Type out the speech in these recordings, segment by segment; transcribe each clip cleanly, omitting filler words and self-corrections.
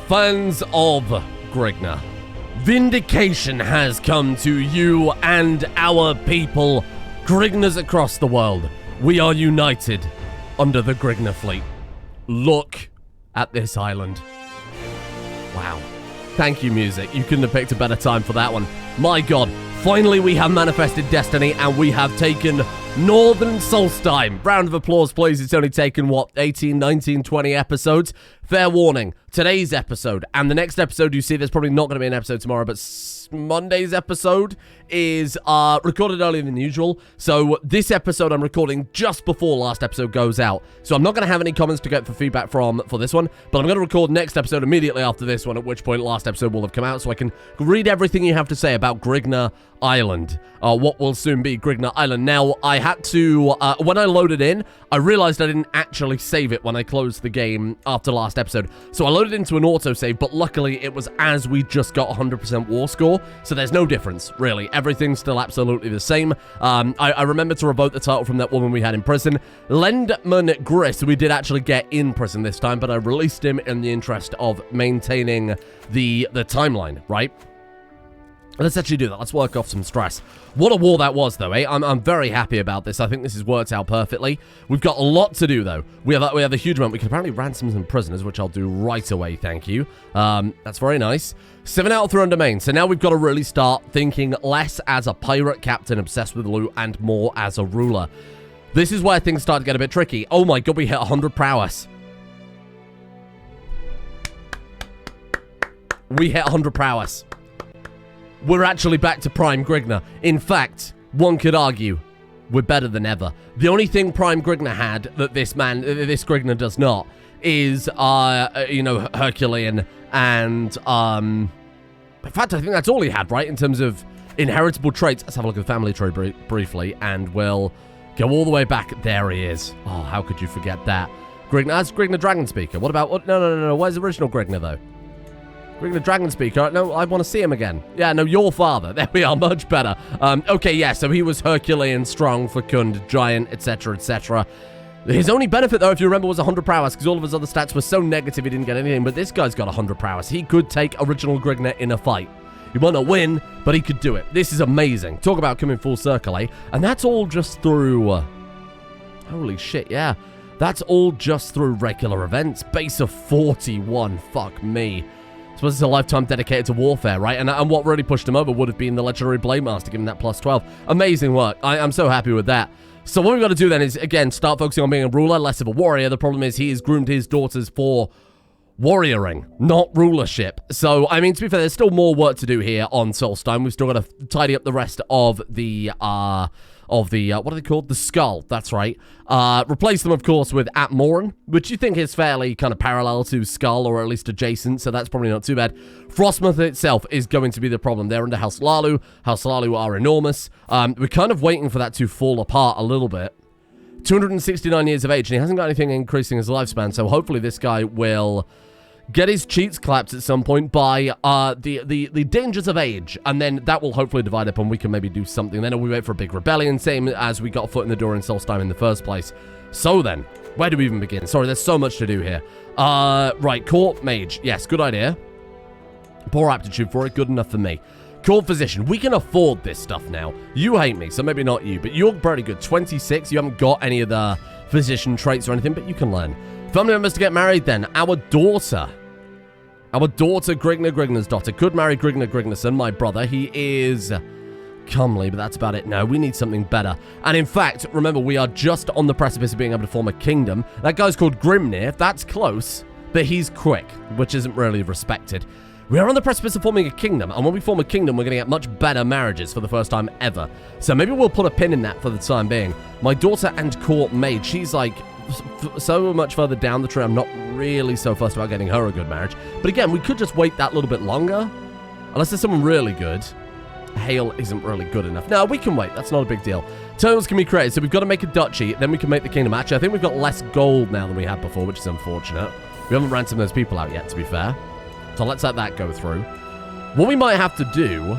Fans of Grignr, vindication has come to you and our people, Grigners across the world. We are united under the Grignr fleet. Look at this island. Wow. Thank you, music. You couldn't have picked a better time for that one. My god, finally we have manifested destiny and we have taken Northern Solstheim. Round of applause, please. It's only taken, what, 18, 19, 20 episodes? Fair warning, today's episode and the next episode you see, there's probably not going to be an episode tomorrow, but Monday's episode is recorded earlier than usual. So this episode I'm recording just before last episode goes out. So I'm not going to have any comments to get for feedback for this one, but I'm going to record next episode immediately after this one, at which point last episode will have come out, so I can read everything you have to say about Grignr Island, what will soon be Grignr Island. Now, I had to, when I loaded in, I realized I didn't actually save it when I closed the game after last episode. So I loaded into an autosave, but luckily it was as we just got 100% war score, so there's no difference, really. Everything's still absolutely the same. I remember to revoke the title from that woman we had in prison. Lendman Griss, we did actually get in prison this time, but I released him in the interest of maintaining the timeline, right? Let's actually do that. Let's work off some stress. What a war that was, though, eh? I'm very happy about this. I think this has worked out perfectly. We've got a lot to do, though. We have a huge amount. We can apparently ransom some prisoners, which I'll do right away, thank you. That's very nice. 7 out of 3 on domain. So now we've got to really start thinking less as a pirate captain obsessed with loot and more as a ruler. This is where things start to get a bit tricky. Oh my god, we hit 100 prowess. We hit 100 prowess. We're actually back to Prime Grignr. In fact, one could argue we're better than ever. The only thing Prime Grignr had that this Grignr does not is, you know, Herculean and, in fact, I think that's all he had, right, in terms of inheritable traits. Let's have a look at the family tree briefly, and we'll go all the way back. There he is. Oh, how could you forget that? Grignr, that's Grignr Dragon Speaker. What about, no, where's the original Grignr, though? Grignr Dragon Speaker. No, I want to see him again. Yeah, no, your father. There we are, much better. Okay, yeah, so he was Herculean, strong, fecund, giant, etc., etc. His only benefit, though, if you remember, was 100 prowess, because all of his other stats were so negative he didn't get anything, but this guy's got 100 prowess. He could take original Grignr in a fight. He might not win, but he could do it. This is amazing. Talk about coming full circle, eh? And that's all just through... holy shit, yeah. That's all just through regular events. Base of 41. Fuck me. I suppose it's a lifetime dedicated to warfare, right? And what really pushed him over would have been the legendary Blade Master, giving that plus 12. Amazing work. I'm so happy with that. So what we've got to do then is, again, start focusing on being a ruler, less of a warrior. The problem is he has groomed his daughters for warrioring, not rulership. So, I mean, to be fair, there's still more work to do here on Solstheim. We've still got to tidy up the rest of the, what are they called? The Skull, that's right. Replace them, of course, with Atmoran, which you think is fairly kind of parallel to Skull, or at least adjacent, so that's probably not too bad. Frostmoth itself is going to be the problem. They're under House Lalu. House Lalu are enormous. We're kind of waiting for that to fall apart a little bit. 269 years of age, and he hasn't got anything increasing his lifespan, so hopefully this guy will get his cheeks clapped at some point by the dangers of age, and then that will hopefully divide up and we can maybe do something. Then we wait for a big rebellion, same as we got a foot in the door in Solstheim in the first place. So then, where do we even begin? Sorry, there's so much to do here. Right, Court Mage. Yes, good idea. Poor aptitude for it, good enough for me. Court Physician. We can afford this stuff now. You hate me, so maybe not you, but you're pretty good. 26, you haven't got any of the physician traits or anything, but you can learn. Family members to get married then. Our daughter, Grignr's daughter, could marry Grignr Grignarsson, my brother. He is comely, but that's about it. No, we need something better. And in fact, remember, we are just on the precipice of being able to form a kingdom. That guy's called Grignr. That's close, but he's quick, which isn't really respected. We are on the precipice of forming a kingdom, and when we form a kingdom, we're going to get much better marriages for the first time ever. So maybe we'll put a pin in that for the time being. My daughter and Court Maid, she's like so much further down the tree. I'm not really so fussed about getting her a good marriage. But again, we could just wait that little bit longer. Unless there's someone really good. Hale isn't really good enough. No, we can wait. That's not a big deal. Titles can be created. So we've got to make a duchy. Then we can make the kingdom. Actually, I think we've got less gold now than we had before, which is unfortunate. We haven't ransomed those people out yet, to be fair. So let's let that go through. What we might have to do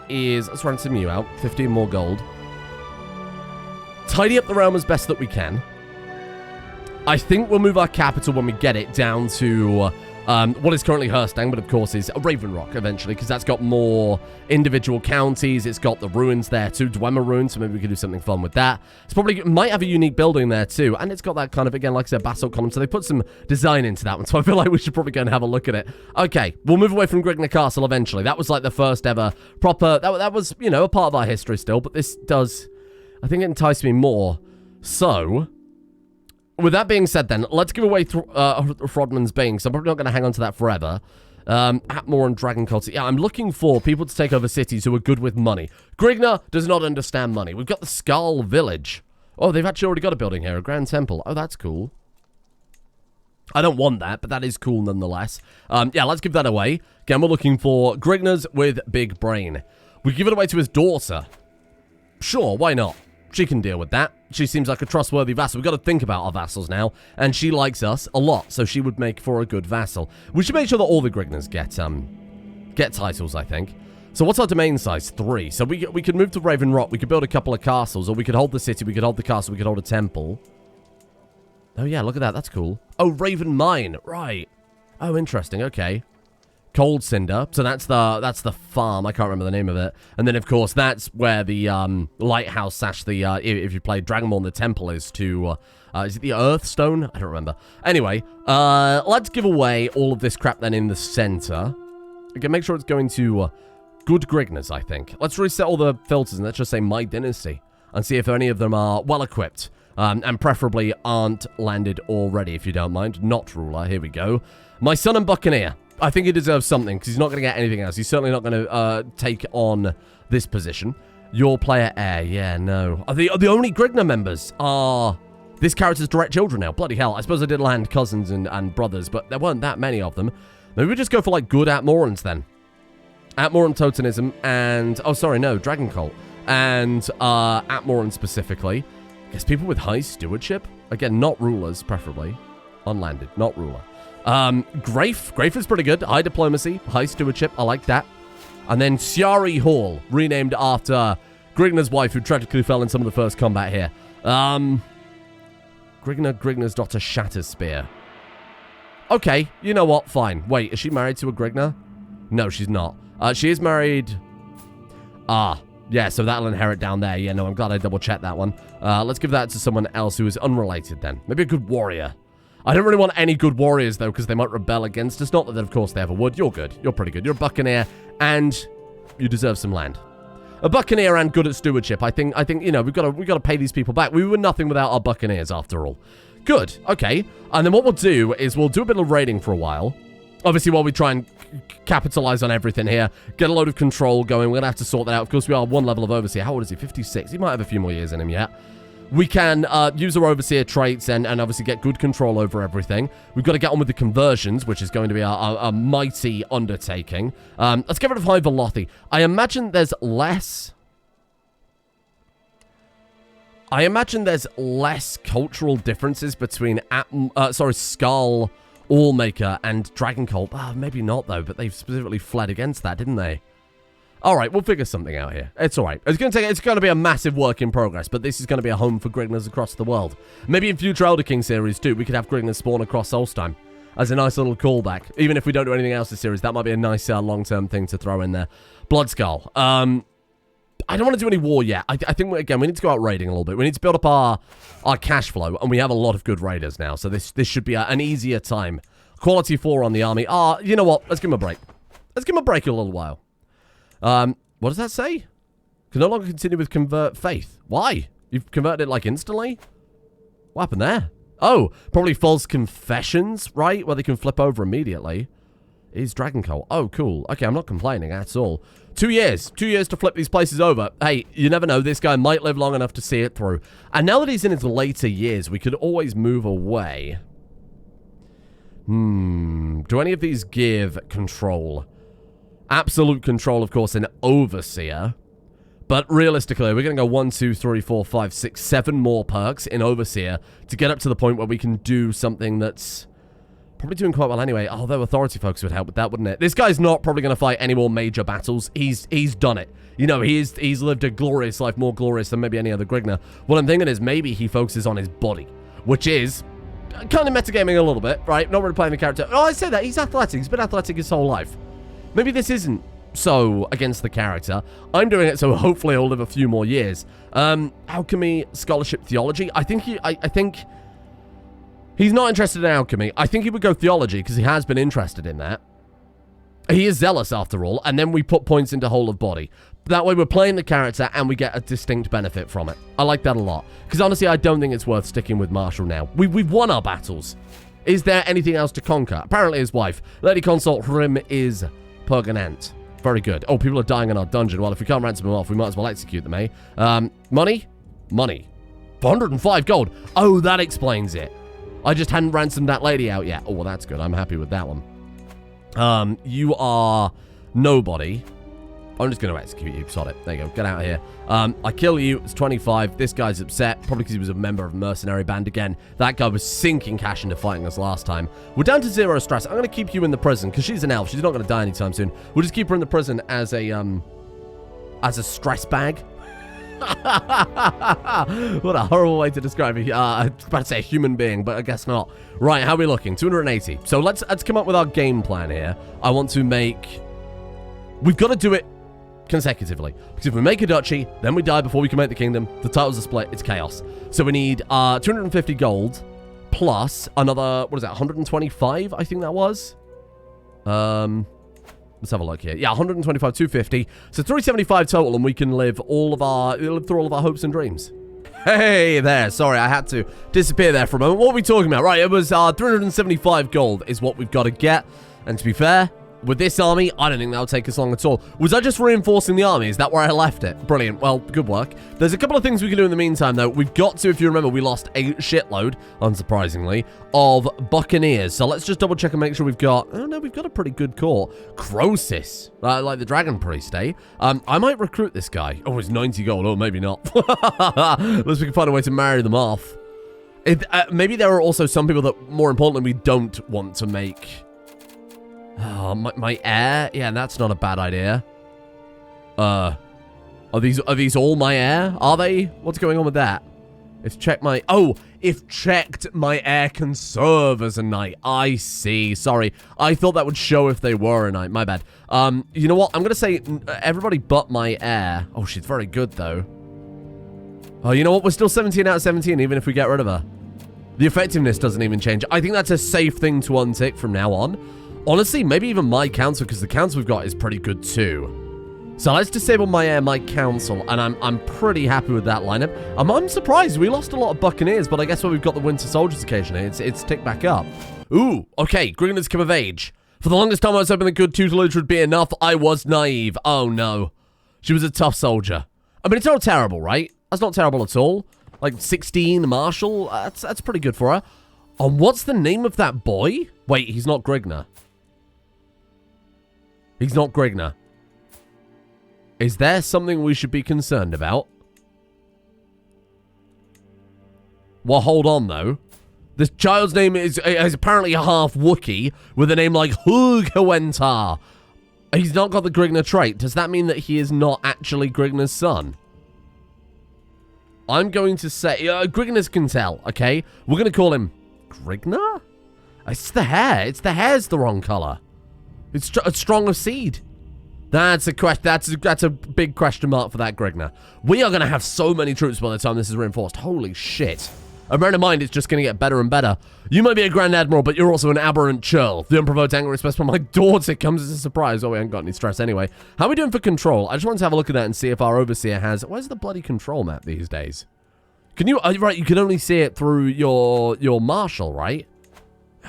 is... let's ransom you out. 15 more gold. Tidy up the realm as best that we can. I think we'll move our capital when we get it down to What is currently Solstheim, but of course is Raven Rock eventually, because that's got more individual counties. It's got the ruins there too, Dwemer ruins, so maybe we could do something fun with that. It's probably might have a unique building there too, and it's got that kind of, again, like I said, basalt column, so they put some design into that one, so I feel like we should probably go and have a look at it. Okay, we'll move away from Grignr Castle eventually. That was like the first ever proper, that was, you know, a part of our history still, but this does, I think it enticed me more. So, with that being said then, let's give away Frodman's Bane, because I'm probably not going to hang on to that forever. Atmore and Dragon Cult. Yeah, I'm looking for people to take over cities who are good with money. Grignr does not understand money. We've got the Skull Village. Oh, they've actually already got a building here, a Grand Temple. Oh, that's cool. I don't want that, but that is cool nonetheless. Yeah, let's give that away. Again, we're looking for Grigners with big brain. We give it away to his daughter. Sure, why not? She can deal with that. She seems like a trustworthy vassal. We've got to think about our vassals now. And she likes us a lot, so she would make for a good vassal. We should make sure that all the Grigners get titles, I think. So what's our domain size? 3. So we could move to Raven Rock. We could build a couple of castles, or we could hold the city. We could hold the castle. We could hold a temple. Oh, yeah, look at that. That's cool. Oh, Raven Mine. Right. Oh, interesting. Okay. Cold Cinder. So that's the farm. I can't remember the name of it. And then, of course, that's where the lighthouse / the, if you play Dragonborn, the temple is to, is it the Earthstone? I don't remember. Anyway, let's give away all of this crap then in the center. Again, make sure it's going to good Grigners, I think. Let's reset all the filters and let's just say My Dynasty and see if any of them are well-equipped. And preferably aren't landed already, if you don't mind. Not ruler. Here we go. My son and Buccaneer. I think he deserves something, because he's not going to get anything else. He's certainly not going to take on this position. Your player heir. Yeah, no. The only Grignr members are this character's direct children now. Bloody hell. I suppose I did land cousins and brothers, but there weren't that many of them. Maybe we just go for, like, good Atmorans, then. Atmoran Totemism and... Oh, sorry, no. Dragon Cult. And Atmoran specifically. I guess people with high stewardship. Again, not rulers, preferably. Unlanded, not ruler. Grafe is pretty good. High diplomacy, high stewardship. I like that. And then Siari Hall, renamed after Grignr's wife, who tragically fell in some of the first combat here. Grignr's daughter Shatterspear. Okay, you know what? Fine. Wait, is she married to a Grignr? No, she's not. She is married... yeah, so that'll inherit down there. Yeah, no, I'm glad I double-checked that one. Let's give that to someone else who is unrelated then. Maybe a good warrior. I don't really want any good warriors, though, because they might rebel against us. Not that, of course, they ever would. You're good. You're pretty good. You're a Buccaneer, and you deserve some land. A Buccaneer and good at stewardship. I think, you know, we've got to pay these people back. We were nothing without our Buccaneers, after all. Good. Okay. And then what we'll do is we'll do a bit of raiding for a while. Obviously, while we try and capitalize on everything here, get a load of control going. We're going to have to sort that out. Of course, we are one level of Overseer. How old is he? 56. He might have a few more years in him yet. We can use our Overseer traits and obviously get good control over everything. We've got to get on with the conversions, which is going to be a mighty undertaking. Let's get rid of High Velothi. I imagine there's less... cultural differences between Skull, Allmaker, and Dragon Cult. Maybe not, though, but they've specifically fled against that, didn't they? All right, we'll figure something out here. It's all right. It's going to be a massive work in progress, but this is going to be a home for Grigners across the world. Maybe in future Elder King series, too, we could have Grigners spawn across Solstheim as a nice little callback. Even if we don't do anything else this series, that might be a nice long-term thing to throw in there. Bloodskull. I don't want to do any war yet. I think, again, we need to go out raiding a little bit. We need to build up our cash flow, and we have a lot of good raiders now, so this should be an easier time. Quality 4 on the army. You know what? Let's give him a break. Let's give him a break a little while. What does that say? Can no longer continue with Convert Faith. Why? You've converted it, like, instantly? What happened there? Oh, probably false confessions, right? Where they can flip over immediately. Is Dragon Cult. Oh, cool. Okay, I'm not complaining at all. 2 years. 2 years to flip these places over. Hey, you never know. This guy might live long enough to see it through. And now that he's in his later years, we could always move away. Do any of these give control? Absolute control, of course, in Overseer. But realistically, we're going to go 1, 2, 3, 4, 5, 6, 7 more perks in Overseer to get up to the point where we can do something that's probably doing quite well anyway. Although authority folks would help with that, wouldn't it? This guy's not probably going to fight any more major battles. He's done it. You know, he's lived a glorious life, more glorious than maybe any other Grignr. What I'm thinking is maybe he focuses on his body, which is kind of metagaming a little bit, right? Not really playing the character. Oh, I say that. He's athletic. He's been athletic his whole life. Maybe this isn't so against the character. I'm doing it so hopefully I'll live a few more years. Alchemy, scholarship, theology. I think he's not interested in alchemy. I think he would go theology because he has been interested in that. He is zealous after all, and then we put points into whole of body. That way we're playing the character and we get a distinct benefit from it. I like that a lot. Because honestly, I don't think it's worth sticking with Marshall now. We've won our battles. Is there anything else to conquer? Apparently his wife. Lady Consort Hrim is Perganant. Very good. Oh, people are dying in our dungeon. Well, if we can't ransom them off, we might as well execute them, eh? Money? Money. 405 gold. Oh, that explains it. I just hadn't ransomed that lady out yet. Oh, well, that's good. I'm happy with that one. You are nobody. I'm just going to execute you. Sod it. There you go. Get out of here. I kill you. It's 25. This guy's upset. Probably because he was a member of a mercenary band again. That guy was sinking cash into fighting us last time. We're down to 0 stress. I'm going to keep you in the prison because she's an elf. She's not going to die anytime soon. We'll just keep her in the prison as a stress bag. What a horrible way to describe it. I was about to say a human being, but I guess not. Right, how are we looking? 280. So let's come up with our game plan here. I want to make... We've got to do it consecutively. Because if we make a duchy, then we die before we can make the kingdom, the titles are split, it's chaos. So we need 250 gold plus another, what is that, 125, I think that was? Let's have a look here. Yeah, 125, 250. So 375 total, and we can live through all of our hopes and dreams. Hey there. Sorry, I had to disappear there for a moment. What are we talking about? Right, it was 375 gold is what we've got to get. And to be fair, with this army, I don't think that'll take us long at all. Was I just reinforcing the army? Is that where I left it? Brilliant. Well, good work. There's a couple of things we can do in the meantime, though. We've got to, if you remember, we lost a shitload, unsurprisingly, of buccaneers. So let's just double check and make sure we've got... Oh, no, we've got a pretty good court. Croesus, like the dragon priest, eh? I might recruit this guy. Oh, it's 90 gold. Oh, maybe not. Unless we can find a way to marry them off. Maybe there are also some people that, more importantly, we don't want to make... Oh, my heir? Yeah, that's not a bad idea. Are these all my heir? Are they? What's going on with that? If checked my my heir can serve as a knight. I see. Sorry. I thought that would show if they were a knight. My bad. You know what? I'm going to say everybody but my heir. Oh, she's very good, though. Oh, you know what? We're still 17 out of 17, even if we get rid of her. The effectiveness doesn't even change. I think that's a safe thing to untick from now on. Honestly, maybe even my council, because the council we've got is pretty good too. So let's disable my heir, my council, and I'm pretty happy with that lineup. I'm surprised. We lost a lot of buccaneers, but I guess when we've got the winter soldiers occasionally, it's ticked back up. Ooh, okay, Grignr's come of age. For the longest time I was hoping that good tutelage would be enough. I was naive. Oh no. She was a tough soldier. I mean, it's not terrible, right? That's not terrible at all. Like 16 marshal, that's pretty good for her. And what's the name of that boy? Wait, he's not Grignr. He's not Grignr. Is there something we should be concerned about? Well, hold on, though. This child's name is apparently a half Wookiee with a name like Hugwentar. He's not got the Grignr trait. Does that mean that he is not actually Grignr's son? I'm going to say... Grignr's can tell, okay? We're going to call him Grignr? It's the hair. It's the hair's the wrong color. It's a stronger seed. That's a question. That's a big question mark for that Grignr. We are going to have so many troops by the time this is reinforced. Holy shit. And bear in mind, it's just going to get better and better. You might be a Grand Admiral, but you're also an aberrant churl. The unprovoked anger expressed by my daughter comes as a surprise. Oh, we haven't got any stress anyway. How are we doing for control? I just wanted to have a look at that and see if our overseer has... Where's the bloody control map these days? Can you... right, you can only see it through your marshal, right?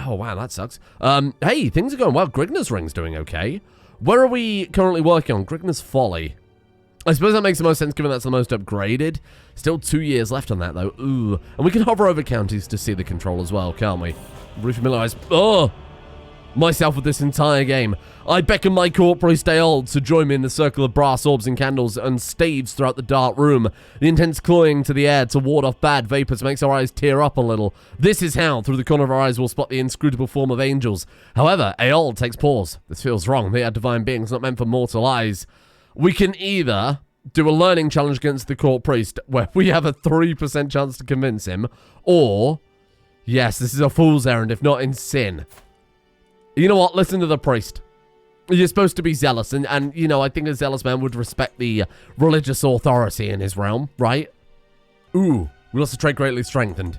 Oh, wow, that sucks. Hey, things are going well. Grignr's ring's doing okay. Where are we currently working on? Grignr's Folly. I suppose that makes the most sense given that's the most upgraded. Still 2 years left on that, though. Ooh. And we can hover over counties to see the control as well, can't we? Refamiliarize myself with this entire game. I beckon my court priest Ayold to join me in the circle of brass orbs and candles and staves throughout the dark room. The intense clawing to the air to ward off bad vapors makes our eyes tear up a little. This is how, through the corner of our eyes, we'll spot the inscrutable form of angels. However, Ayold takes pause. This feels wrong. They are divine beings not meant for mortal eyes. We can either do a learning challenge against the court priest, where we have a 3% chance to convince him, or Yes, this is a fool's errand, if not in sin. You know what? Listen to the priest. You're supposed to be zealous, and you know, I think a zealous man would respect the religious authority in his realm, right? Ooh, we lost a trait greatly strengthened.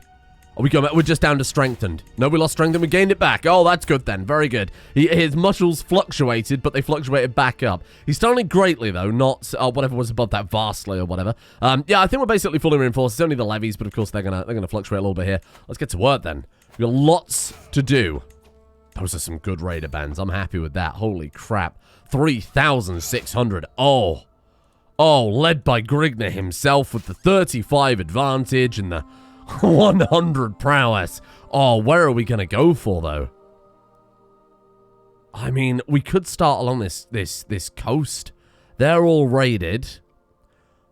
We're just down to strengthened. No, we lost strength and we gained it back. Oh, that's good then. Very good. His muscles fluctuated, but they fluctuated back up. He's starting greatly, though, not whatever was above that vastly or whatever. Yeah, I think we're basically fully reinforced. It's only the levies, but of course they're gonna fluctuate a little bit here. Let's get to work then. We've got lots to do. Those are some good raider bands. I'm happy with that. Holy crap. 3,600. Oh, led by Grignr himself with the 35 advantage and the 100 prowess. Oh, where are we going to go for, though? I mean, we could start along this coast. They're all raided.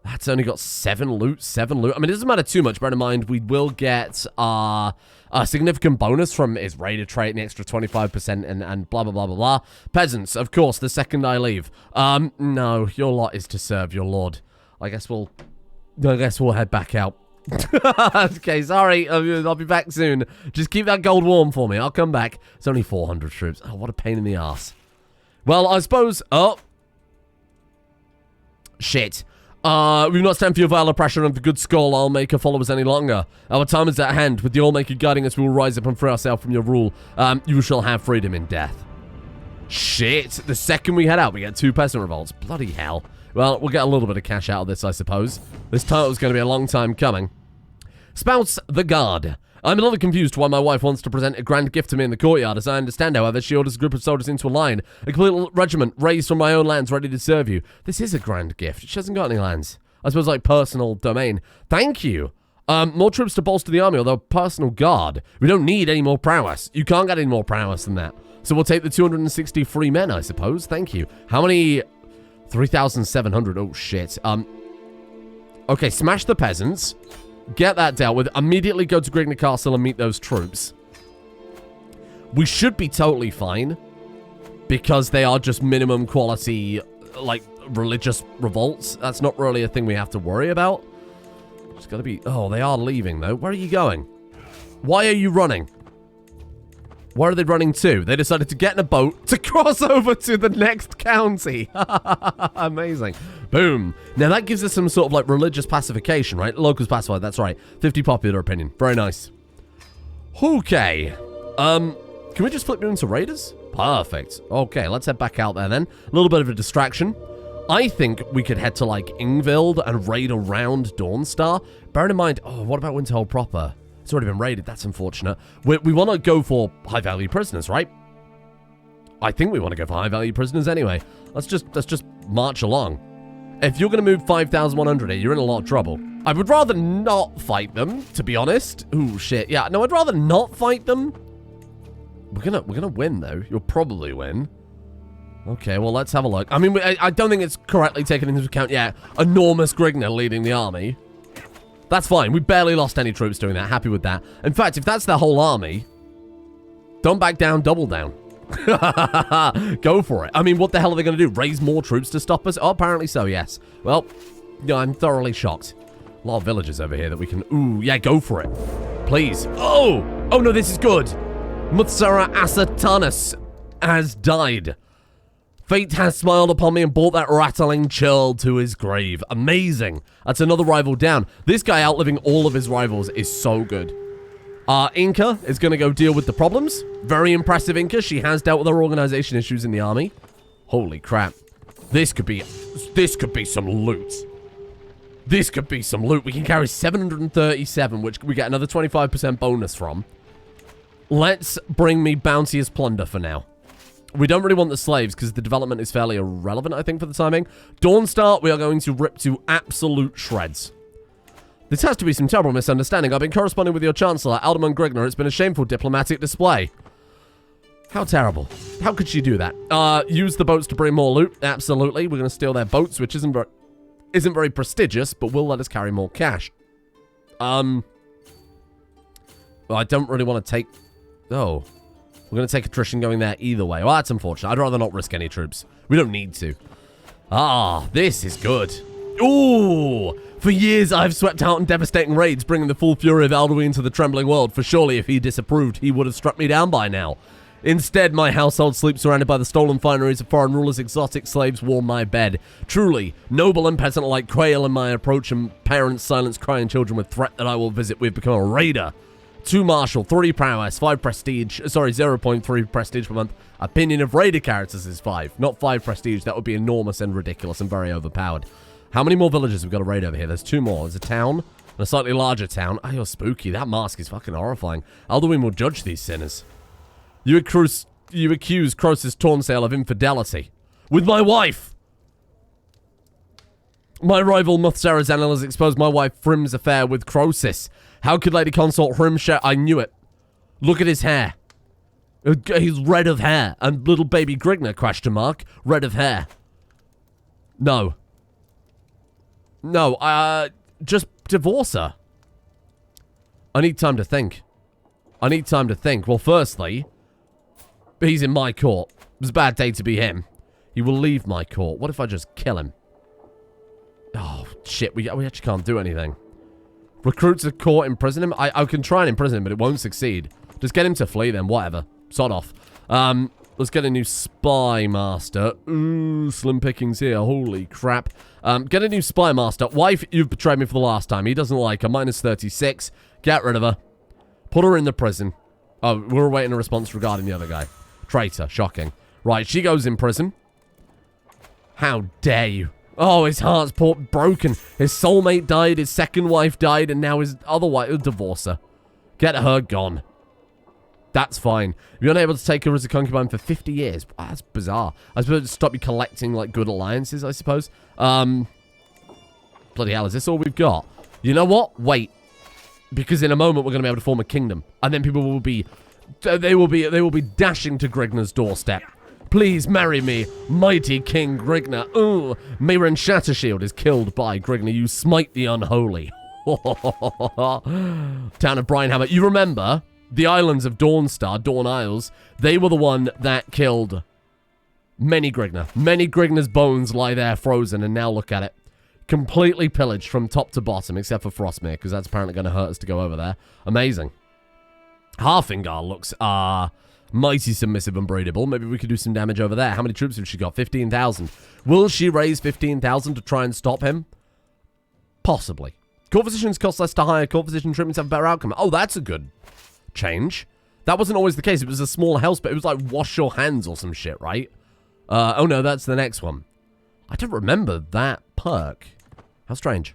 That's only got 7 loot. I mean, it doesn't matter too much. Bear in mind, we will get a significant bonus from his raider trait and the extra 25% and blah, blah, blah, blah, blah. Peasants, of course, the second I leave. No, your lot is to serve your lord. I guess we'll head back out. Okay, sorry. I'll be back soon. Just keep that gold warm for me. I'll come back. It's only 400 troops. Oh, what a pain in the ass. Well, I suppose... Oh. Shit. We've not stand for your vile oppression of the good skull Allmaker follow us any longer. Our time is at hand. With the Allmaker guiding us, we will rise up and free ourselves from your rule. You shall have freedom in death. Shit. The second we head out, we get 2 peasant revolts. Bloody hell. Well, we'll get a little bit of cash out of this, I suppose. This title's going to be a long time coming. Spouts the Guard. I'm a little confused why my wife wants to present a grand gift to me in the courtyard. As I understand, however, she orders a group of soldiers into a line. A complete regiment raised from my own lands ready to serve you. This is a grand gift. She hasn't got any lands. I suppose like personal domain. Thank you. More troops to bolster the army, although personal guard. We don't need any more prowess. You can't get any more prowess than that. So we'll take the 260 free men, I suppose. Thank you. How many... 3,700. Oh, shit. Okay, smash the peasants. Get that dealt with. Immediately go to Grignr Castle and meet those troops. We should be totally fine. Because they are just minimum quality, like, religious revolts. That's not really a thing we have to worry about. It's gotta be... Oh, they are leaving, though. Where are you going? Why are you running? Where are they running to? They decided to get in a boat to cross over to the next county. Amazing. Boom. Now that gives us some sort of like religious pacification, right? Locals pacified, that's right. 50 popular opinion. Very nice. Okay. Can we just flip you into raiders? Perfect. Okay, let's head back out there then. A little bit of a distraction. I think we could head to like Ingvild and raid around Dawnstar. Bearing in mind, oh, what about Winterhold proper? It's already been raided. That's unfortunate. We want to go for high-value prisoners, right? I think we want to go for high-value prisoners anyway. Let's just march along. If you're going to move 5,100 here, you're in a lot of trouble. I would rather not fight them, to be honest. Ooh, shit. Yeah, no, I'd rather not fight them. We're gonna win, though. You'll probably win. Okay, well, let's have a look. I mean, I don't think it's correctly taken into account yet. Enormous Grignr leading the army. That's fine. We barely lost any troops doing that. Happy with that. In fact, if that's their whole army, don't back down, double down. Go for it. I mean, what the hell are they going to do? Raise more troops to stop us? Oh, apparently so, yes. Well, yeah, I'm thoroughly shocked. A lot of villagers over here that we can... Ooh, yeah, go for it. Please. Oh! Oh, no, this is good. Mutsara Asatanus has died. Fate has smiled upon me and brought that rattling churl to his grave. Amazing. That's another rival down. This guy outliving all of his rivals is so good. Inca is going to go deal with the problems. Very impressive, Inca. She has dealt with her organization issues in the army. Holy crap. This could be some loot. This could be some loot. We can carry 737, which we get another 25% bonus from. Let's bring me bounty as plunder for now. We don't really want the slaves because the development is fairly irrelevant, I think, for the timing. Dawnstar, we are going to rip to absolute shreds. This has to be some terrible misunderstanding. I've been corresponding with your Chancellor, Alderman Grignr. It's been a shameful diplomatic display. How terrible. How could she do that? Use the boats to bring more loot. Absolutely. We're going to steal their boats, which isn't very prestigious, but will let us carry more cash. Well, I don't really want to take... Oh... We're going to take attrition going there either way. Well, that's unfortunate. I'd rather not risk any troops. We don't need to. Ah, this is good. Ooh, For years, I've swept out in devastating raids, bringing the full fury of Alduin to the trembling world, for surely if he disapproved, he would have struck me down by now. Instead, my household sleeps surrounded by the stolen fineries of foreign rulers, exotic slaves warm my bed. Truly, noble and peasant-like quail in my approach, and parents silence crying children with threat that I will visit. We've become a raider. 2 martial, 3 prowess, 5 prestige, sorry, 0.3 prestige per month. Opinion of raider characters is 5, not 5 prestige. That would be enormous and ridiculous and very overpowered. How many more villages have we got to raid over here? There's 2 more. There's a town and a slightly larger town. Oh, you're spooky. That mask is fucking horrifying. Alduin will judge these sinners. You accuse Croesus Taunsale of infidelity. With my wife! My rival Muthsarazenil has exposed my wife Hrim's affair with Croesus. How could Lady Consort Hrim share? I knew it. Look at his hair. He's red of hair. And little baby Grignr, question mark, red of hair. No. No, just divorce her. I need time to think. I need time to think. Well, firstly, he's in my court. It was a bad day to be him. He will leave my court. What if I just kill him? Oh, shit. We actually can't do anything. Recruit to court, imprison him? I can try and imprison him, but it won't succeed. Just get him to flee then. Whatever. Sod off. Let's get a new spy master. Ooh, slim pickings here. Holy crap. Get a new spy master. Wife, you've betrayed me for the last time. He doesn't like her. Minus 36. Get rid of her. Put her in the prison. Oh, we're awaiting a response regarding the other guy. Traitor. Shocking. Right, she goes in prison. How dare you. Oh, his heart's broken. His soulmate died, his second wife died, and now his other wife will divorce her. Get her gone. That's fine. You're unable to take her as a concubine for 50 years. Wow, that's bizarre. I suppose to stop you collecting, like, good alliances, I suppose. Bloody hell, is this all we've got? You know what? Wait. Because in a moment, we're going to be able to form a kingdom. And then people will be... They will be dashing to Grignr's doorstep. Please marry me, mighty King Grignr. Ooh, Mehran Shattershield is killed by Grignr. You smite the unholy. Town of Brinehammer. You remember... The islands of Dawnstar, Dawn Isles, they were the one that killed many Grignr. Many Grignr's bones lie there frozen, and now look at it. Completely pillaged from top to bottom, except for Frostmere, because that's apparently going to hurt us to go over there. Amazing. Halfingar looks, mighty submissive and breedable. Maybe we could do some damage over there. How many troops have she got? 15,000. Will she raise 15,000 to try and stop him? Possibly. Court physicians cost less to hire. Court physician treatments have a better outcome. Oh, that's a good... change. That wasn't always the case. It was a small house, but it was like wash your hands or some shit, right? Oh no, that's the next one. I don't remember that perk. How strange.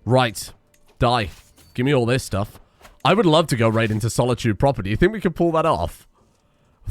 Right. Die. Give me all this stuff. I would love to go raid into Solitude proper. Do you think we could pull that off?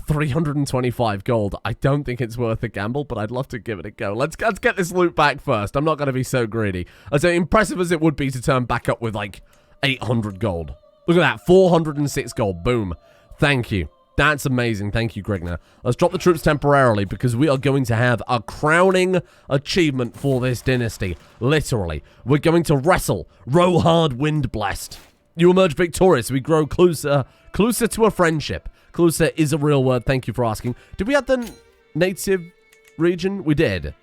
325 gold. I don't think it's worth a gamble, but I'd love to give it a go. Let's get this loot back first. I'm not going to be so greedy. As impressive as it would be to turn back up with like 800 gold. Look at that, 406 gold, boom. Thank you. That's amazing, thank you, Grignr. Let's drop the troops temporarily because we are going to have a crowning achievement for this dynasty. Literally. We're going to wrestle Rohard Windblessed. You emerge victorious, we grow closer to a friendship. Closer is a real word, thank you for asking. Did we have the native region? We did. I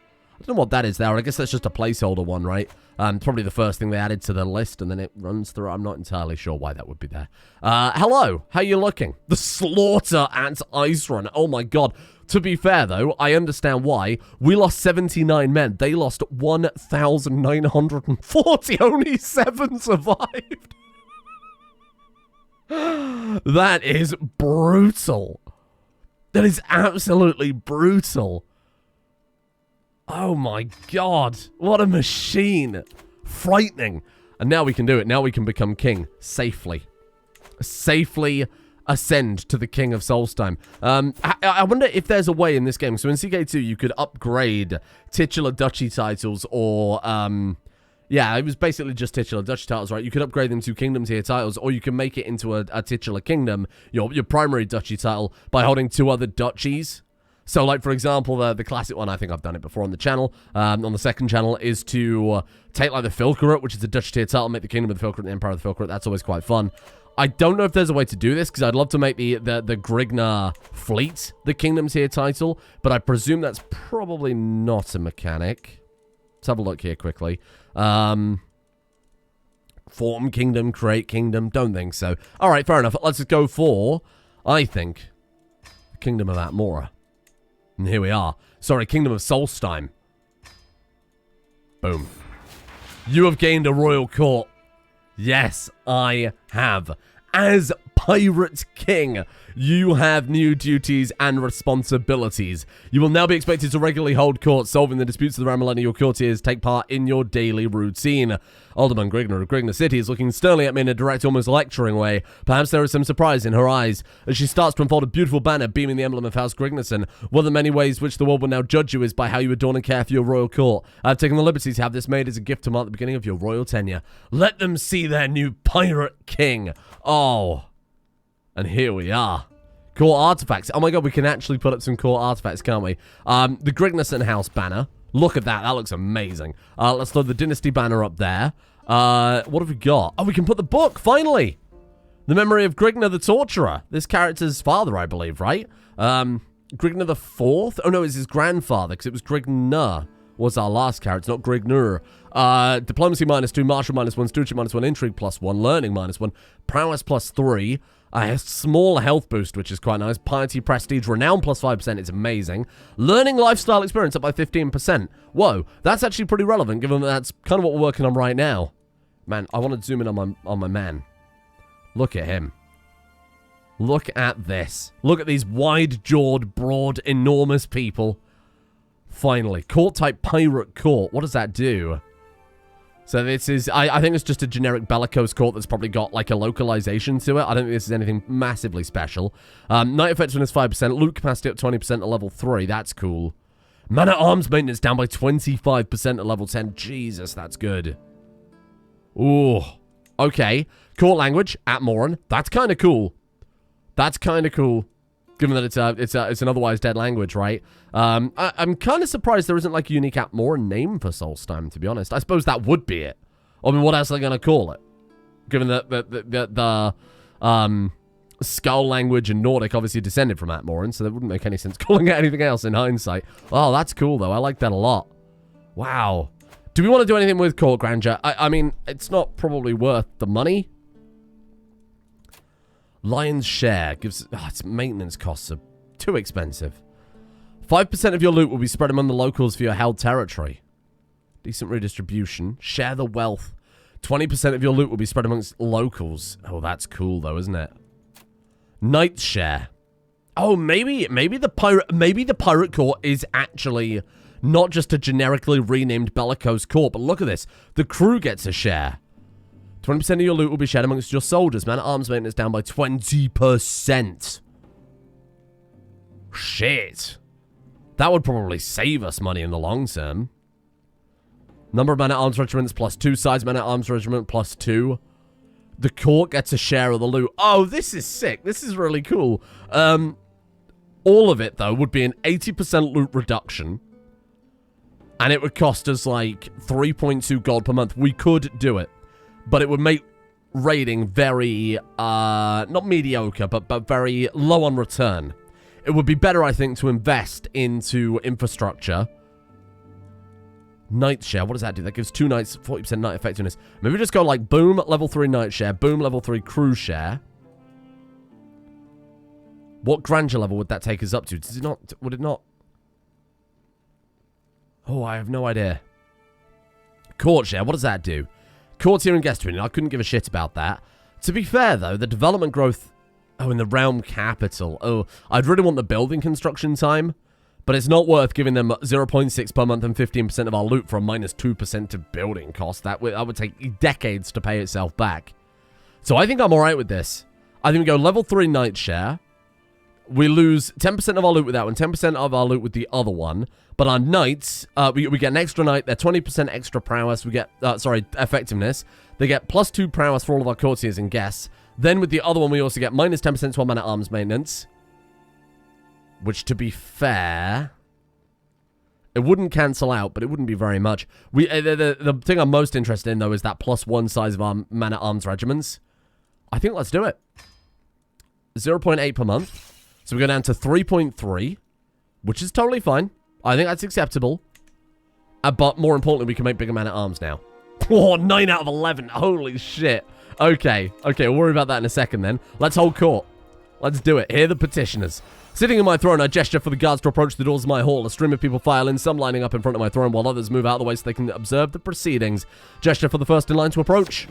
don't know what that is there. I guess that's just a placeholder one, right? Probably the first thing they added to the list, and then it runs through. I'm not entirely sure why that would be there. Hello. How you looking? The slaughter at Ice Run. Oh, my God. To be fair, though, I understand why. We lost 79 men. They lost 1,940. Only 7 survived. That is brutal. That is absolutely brutal. Oh my God, what a machine. Frightening. And now we can do it. Now we can become king safely. Safely ascend to the king of Solstheim. I wonder if there's a way in this game. So in CK2, you could upgrade titular duchy titles or... yeah, it was basically just titular duchy titles, right? You could upgrade them to kingdom tier titles, or you can make it into a titular kingdom, your primary duchy title, by holding 2 other duchies. So, like, for example, the classic one, I think I've done it before on the channel, on the second channel, is to take, like, the Filkerate, which is a Dutch tier title, make the Kingdom of the Filkerate and the Empire of the Filkerate. That's always quite fun. I don't know if there's a way to do this, because I'd love to make the Grignr fleet the Kingdom tier title, but I presume that's probably not a mechanic. Let's have a look here quickly. form kingdom, create kingdom. Don't think so. All right, fair enough. Let's just go for, I think, the Kingdom of Atmora. And here we are. Sorry, Kingdom of Solstheim. Boom. You have gained a royal court. Yes, I have. As Pirate King, you have new duties and responsibilities. You will now be expected to regularly hold court, solving the disputes of the realm, letting your courtiers take part in your daily routine. Alderman Grignr of Grignr City is looking sternly at me in a direct, almost lecturing way. Perhaps there is some surprise in her eyes as she starts to unfold a beautiful banner beaming the emblem of House Grignerson. One of the many ways which the world will now judge you is by how you adorn and care for your royal court. I've taken the liberty to have this made as a gift to mark the beginning of your royal tenure. Let them see their new Pirate King. Oh. And here we are. Court artifacts. Oh my god, we can actually put up some court artifacts, can't we? The Grignerson House banner. Look at that. That looks amazing. Let's throw the Dynasty banner up there. What have we got? Oh, we can put the book, finally. The Memory of Grignr the Torturer. This character's father, I believe, right? Grignr the Fourth? Oh, no, it's his grandfather, because it was Grignr was our last character, not Grignr. Diplomacy -2, Martial -1, Stewardship -1, Intrigue +1, Learning -1, Prowess +3, a small health boost, which is quite nice, Piety, Prestige, Renown +5%, it's amazing. Learning Lifestyle Experience up by 15%. Whoa, that's actually pretty relevant, given that that's kind of what we're working on right now. Man, I want to zoom in on my man. Look at him. Look at this. Look at these wide-jawed, broad, enormous people. Finally. Court type Pirate Court. What does that do? So this is, I think it's just a generic bellicose court that's probably got like a localization to it. I don't think this is anything massively special. Knight effectiveness 5%, loot capacity up 20% at level 3. That's cool. Man-at-arms maintenance down by 25% at level 10. Jesus, that's good. Ooh. Okay. Court language, Atmoran. That's kind of cool. That's kind of cool. Given that it's an otherwise dead language, right? I'm kind of surprised there isn't like a unique Atmoran name for Solstheim, to be honest. I suppose that would be it. I mean, what else are they going to call it? Given that the Skull language and Nordic obviously descended from Atmoran, so that wouldn't make any sense calling it anything else in hindsight. Oh, that's cool, though. I like that a lot. Wow. Do we want to do anything with Court Grandeur? I mean, it's not probably worth the money. Lion's Share gives... Oh, its maintenance costs are too expensive. 5% of your loot will be spread among the locals for your held territory. Decent redistribution. Share the wealth. 20% of your loot will be spread amongst locals. Oh, that's cool, though, isn't it? Knight's Share. Oh, maybe the pirate court is actually not just a generically renamed bellicose court, but look at this. The crew gets a share. 20% of your loot will be shared amongst your soldiers. Man-at-arms maintenance down by 20%. Shit. That would probably save us money in the long term. Number of man-at-arms regiments +2. Size man-at-arms regiment +2. The court gets a share of the loot. Oh, this is sick. This is really cool. All of it, though, would be an 80% loot reduction. And it would cost us like 3.2 gold per month. We could do it. But it would make raiding very, not mediocre, but very low on return. It would be better, I think, to invest into infrastructure. Knight Share, what does that do? That gives 2 knights 40% knight effectiveness. Maybe just go like, boom, level 3 Knight Share, boom, level 3 Crew Share. What grandeur level would that take us up to? Does it not, would it not? Oh, I have no idea. Court Share, what does that do? Courtier and guest opinion. I couldn't give a shit about that. To be fair, though, the development growth... Oh, in the realm capital. Oh, I'd really want the building construction time. But it's not worth giving them 0.6 per month and 15% of our loot for a -2% to building cost. That would take decades to pay itself back. So I think I'm alright with this. I think we go level 3 Knight Share. We lose 10% of our loot with that one, 10% of our loot with the other one. But our knights, we get an extra knight. They're 20% extra prowess. We get, effectiveness. They get +2 prowess for all of our courtiers and guests. Then with the other one, we also get -10% to our man-at-arms maintenance. Which, to be fair, it wouldn't cancel out, but it wouldn't be very much. The thing I'm most interested in, though, is that +1 size of our man-at-arms regiments. I think let's do it. 0.8 per month. So we go down to 3.3, which is totally fine. I think that's acceptable. But more importantly, we can make bigger man-at-arms now. Oh, 9 out of 11. Holy shit. Okay, we'll worry about that in a second then. Let's hold court. Let's do it. Hear the petitioners. Sitting in my throne, I gesture for the guards to approach the doors of my hall. A stream of people file in, some lining up in front of my throne, while others move out of the way so they can observe the proceedings. Gesture for the first in line to approach.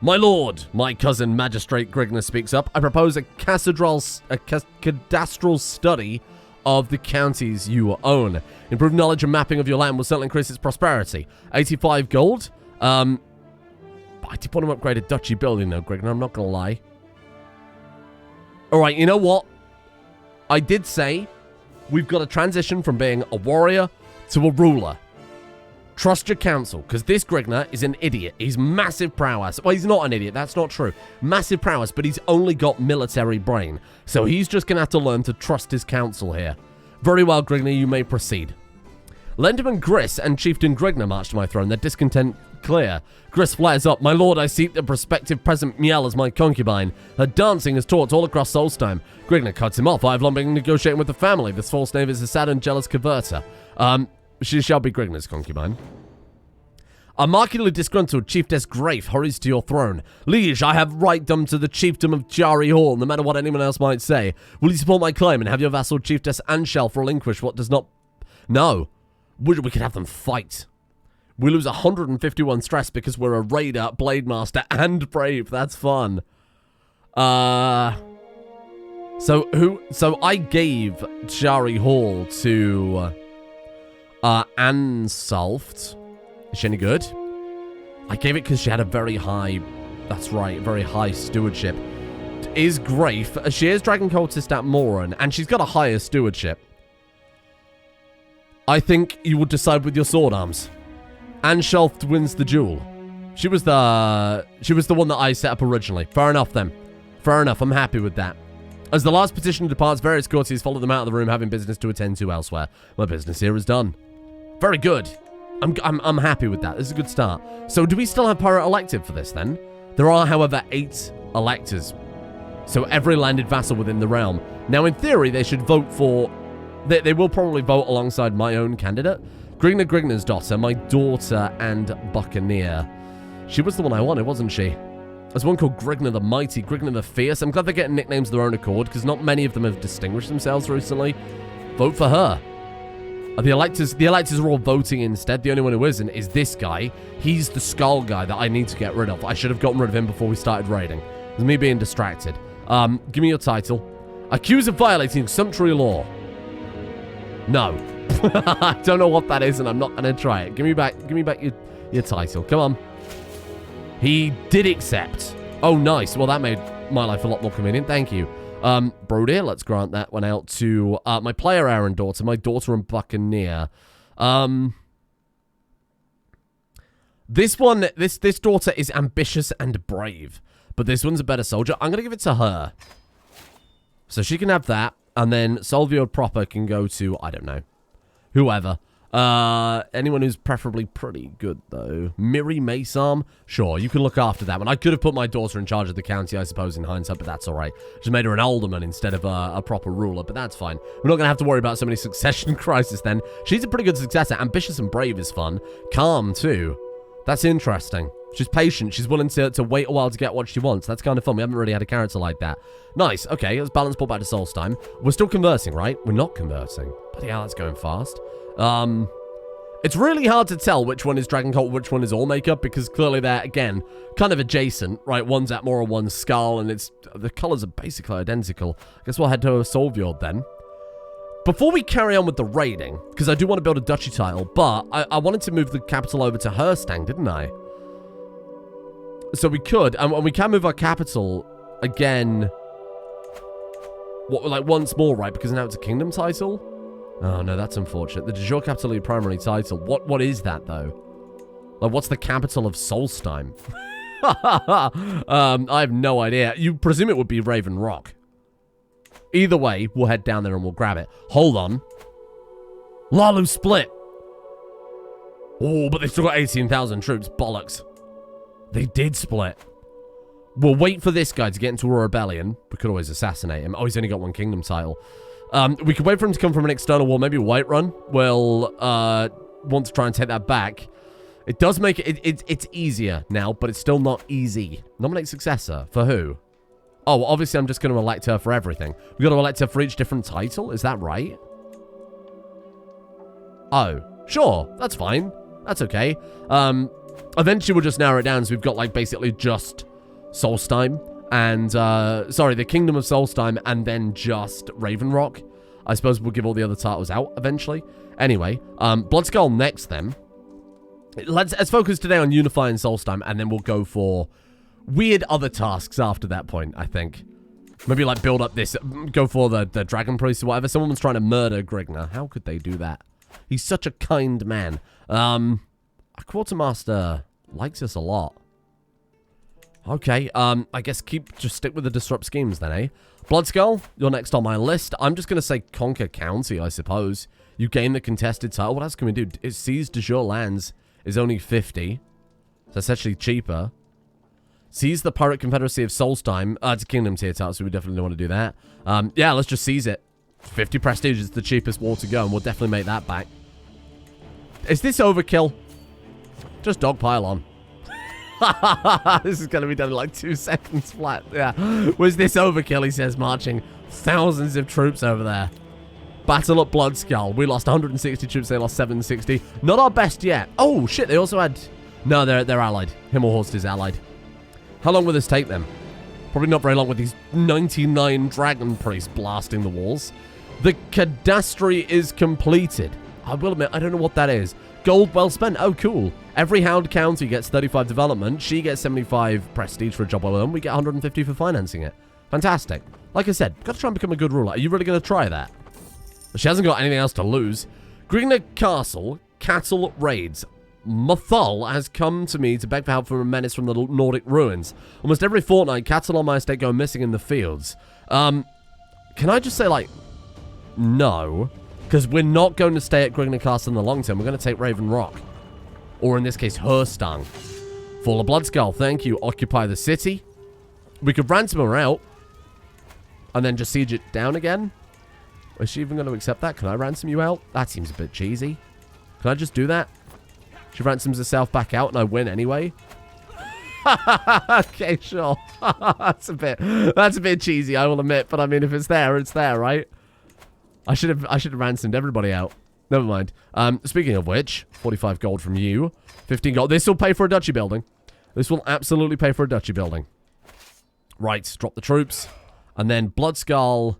My lord, my cousin Magistrate Grignr speaks up. I propose a cadastral study of the counties you own. Improved knowledge and mapping of your land will certainly increase its prosperity. 85 gold. I did want to upgrade a duchy building though, Grignr, I'm not going to lie. Alright, you know what? I did say we've got to transition from being a warrior to a ruler. Trust your council, because this Grignr is an idiot. He's massive prowess. Well, he's not an idiot. That's not true. Massive prowess, but he's only got military brain. So he's just going to have to learn to trust his council here. Very well, Grignr, you may proceed. Lenderman Griss and Chieftain Grignr march to my throne, their discontent clear. Griss flares up. My lord, I seek the prospective present Miel as my concubine. Her dancing is taught all across Solstheim. Grignr cuts him off. I have long been negotiating with the family. This false knave is a sad and jealous converter. She shall be Grignr's concubine. A markedly disgruntled Chiefess Grafe hurries to your throne. Liege, I have rightdom to the chiefdom of Jari Hall, no matter what anyone else might say. Will you support my claim and have your vassal Chiefess Anshelf relinquish what does not... No. We could have them fight. We lose 151 stress because we're a raider, blade master, and brave. That's fun. So I gave Jari Hall to Ansalft. Is she any good? I gave it because she had a very high... That's right, very high stewardship. Is Grafe... She is Dragon Cultist at Moran, and she's got a higher stewardship. I think you would decide with your sword arms. Anshelft wins the duel. She was the one that I set up originally. Fair enough, then. Fair enough, I'm happy with that. As the last petitioner departs, various courtiers follow them out of the room, having business to attend to elsewhere. My business here is done. Very good. I'm happy with that. This is a good start. So do we still have pirate elective for this then? There are, however, 8 electors. So every landed vassal within the realm. Now, in theory, they should vote for... They will probably vote alongside my own candidate. Grignr's daughter, my daughter and Buccaneer. She was the one I wanted, wasn't she? There's one called Grignr the Mighty, Grignr the Fierce. I'm glad they're getting nicknames of their own accord, because not many of them have distinguished themselves recently. Vote for her. The electors are all voting instead. The only one who isn't is this guy. He's the skull guy that I need to get rid of. I should have gotten rid of him before we started raiding. It was me being distracted. Give me your title. Accused of violating sumptuary law. No. I don't know what that is, and I'm not going to try it. Give me back your title. Come on. He did accept. Oh, nice. Well, that made my life a lot more convenient. Thank you. Brody, let's grant that one out to my player Aaron daughter, my daughter and Buccaneer. This daughter is ambitious and brave, but this one's a better soldier. I'm going to give it to her. So she can have that, and then Solvio proper can go to, I don't know, whoever. Anyone who's preferably pretty good, though. Miri Maysarm? Sure, you can look after that one. I could have put my daughter in charge of the county, I suppose, in hindsight, but that's all right. Just made her an alderman instead of a proper ruler, but that's fine. We're not going to have to worry about so many succession crises then. She's a pretty good successor. Ambitious and brave is fun. Calm, too. That's interesting. She's patient. She's willing to wait a while to get what she wants. That's kind of fun. We haven't really had a character like that. Nice. Okay, let's balance brought back to Solstheim. We're still conversing, right? We're not conversing. Bloody hell, that's going fast. It's really hard to tell which one is Dragon Cult, which one is All Makeup, because clearly they're, again, kind of adjacent, right? One's Atmora, one's Skull, and the colors are basically identical. I guess we'll head to Solvjord then. Before we carry on with the raiding, because I do want to build a duchy title, but I wanted to move the capital over to Herstang, didn't I? So we could, and we can move our capital again, like once more, right? Because now it's a kingdom title. Oh, no, that's unfortunate. The de jure capital of your primary title. What is that, though? Like, what's the capital of Solstheim? I have no idea. You presume it would be Raven Rock. Either way, we'll head down there and we'll grab it. Hold on. Lalu split. Oh, but they've still got 18,000 troops. Bollocks. They did split. We'll wait for this guy to get into a rebellion. We could always assassinate him. Oh, he's only got one kingdom title. We could wait for him to come from an external war, maybe Whiterun. We'll want to try and take that back. It does make it's easier now, but it's still not easy. Nominate successor. For who? Oh, obviously I'm just going to elect her for everything. We've got to elect her for each different title. Is that right? Oh, sure. That's fine. That's okay. Eventually we'll just narrow it down. So we've got, like, basically just Solstheim and, sorry, the Kingdom of Solstheim and then just Ravenrock. I suppose we'll give all the other titles out eventually. Anyway, Bloodskull next then. Let's focus today on unifying Solstheim, and then we'll go for weird other tasks after that point, I think. Maybe, like, build up this, go for the Dragon Priest or whatever. Someone was trying to murder Grignr. How could they do that? He's such a kind man. Our Quartermaster likes us a lot. Okay, I guess just stick with the disrupt schemes then, eh? Bloodskull, you're next on my list. I'm just going to say conquer county, I suppose. You gain the contested title. What else can we do? It sees de jure lands is only 50. So that's actually cheaper. Seize the Pirate Confederacy of Solstheim. It's a kingdom tier title, so we definitely don't want to do that. Yeah, let's just seize it. 50 prestige is the cheapest war to go, and we'll definitely make that back. Is this overkill? Just dogpile on. This is going to be done in like 2 seconds flat. Yeah. Was this overkill, he says, marching thousands of troops over there. Battle at Bloodskull. We lost 160 troops. They lost 760. Not our best yet. Oh, shit. They also had... No, they're allied. Himmelhorst is allied. How long will this take them? Probably not very long with these 99 Dragon Priests blasting the walls. The cadastry is completed. I will admit, I don't know what that is. Gold well spent. Oh, cool. Every Hound County gets 35 development. She gets 75 prestige for a job well done. We get 150 for financing it. Fantastic. Like I said, got to try and become a good ruler. Are you really going to try that? She hasn't got anything else to lose. Grignr Castle, cattle raids. Mothal has come to me to beg for help from a menace from the Nordic ruins. Almost every fortnight, cattle on my estate go missing in the fields. Can I just say, like, no? Because we're not going to stay at Grignr Castle in the long term. We're going to take Raven Rock. Or in this case, Herstang. Fall of Bloodskull, thank you. Occupy the city. We could ransom her out. And then just siege it down again. Is she even going to accept that? Can I ransom you out? That seems a bit cheesy. Can I just do that? She ransoms herself back out and I win anyway. Okay, sure. That's a bit cheesy, I will admit. But I mean, if it's there, right? I should have ransomed everybody out. Never mind. Speaking of which, 45 gold from you. 15 gold. This will pay for a duchy building. This will absolutely pay for a duchy building. Right, drop the troops. And then Bloodskull.